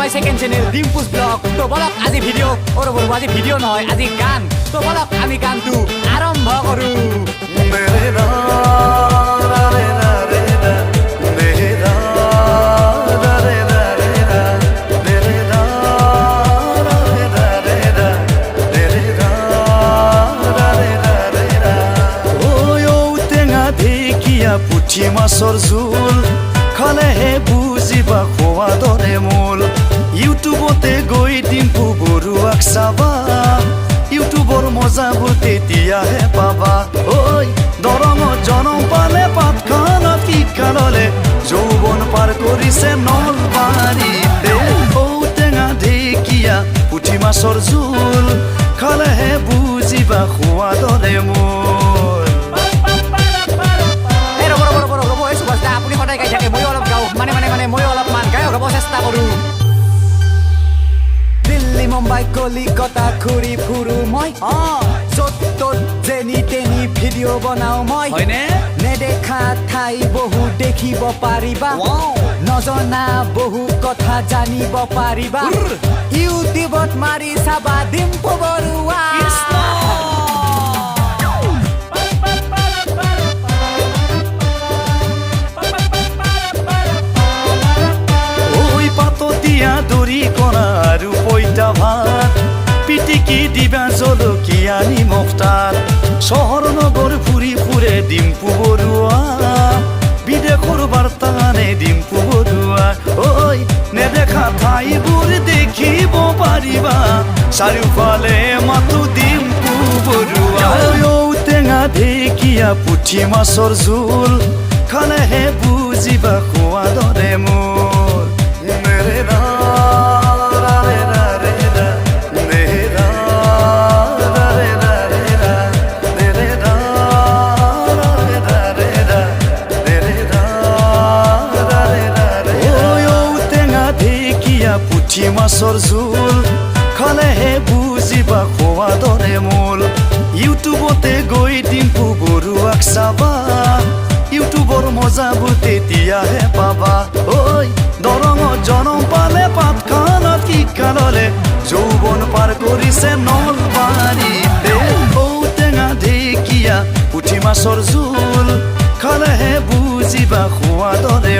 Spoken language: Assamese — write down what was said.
মাই সেকেন্ড চ্যানেল ডিম্পুস ব্লগ তো বলক আজি ভিডিও ওর বলবো আজি ভিডিও নয় আজি গান তো বলক আমি গানটো আরম্ভ করু পুঠি মাছৰ জোল খালেহে বুজিবা খোৱা দৰে মূল ইউটিউবতে গৈ ডিম্পু বৰুৱাক চাবা ইউটিউবৰ মজাবোৰ তেতিয়াহে পাবা ঐ দৰঙত জনম পালে পাতখানাত শিক্ষা ললে যৌৱন পাৰ কৰিছে নলবাৰীতে ঔটেঙা ঢেকীয়া পুঠি মাছৰ জোল খালেহে বুজিবা খোৱা দৰে মূল আপুনি সদায় গাই থাকে মই অলপ গাওঁ মানে মই অলপমান গায়ক হ'ব চেষ্টা কৰোঁ দিল্লী মুম্বাই কলিকতা ঘূৰি ফুৰো মই য'ত ত'ত যেনি তেনি ভিডিঅ' বনাওঁ মই নেদেখা ঠাই বহু দেখিব পাৰিবা নজনা বহু কথা জানিব পাৰিবা ইউটিউবত মাৰি চাবা ডিম্পু বৰুৱা দৰি কৰা আৰু পইতা ভাত পিটিকি দিবা জলকীয়া নিমখ তাত চহৰ নগৰ ফুৰি ফুৰে ডিম্পু বৰুৱা বিদেশৰ বাৰ্তা আনে ডিম্পু বৰুৱা ঐ নেদেখা ঠাইবোৰ দেখিব পাৰিবা চাৰিওফালে মাতো ডিম্পু বৰুৱা ঔটেঙা ঢেকীয়া পুঠি মাছৰ জোল খালেহে বুজিবা খোৱা দৰে মোৰ পুঠি মাছৰ জোল খালেহে বুজিবা খোৱা দৰে মূল ইউটিউবতে গৈ ডিম্পু বৰুৱাক চাবা ইউটিউবৰ মজাবোৰ তেতিয়াহে পাবা ঐ দৰঙত জনম পালে পাতখানাত শিক্ষা ললে যৌৱন পাৰ কৰিছে নলবাৰীতে ঔটেঙা ঢেকীয়া পুঠি মাছৰ জোল খালেহে বুজিবা খোৱা দৰে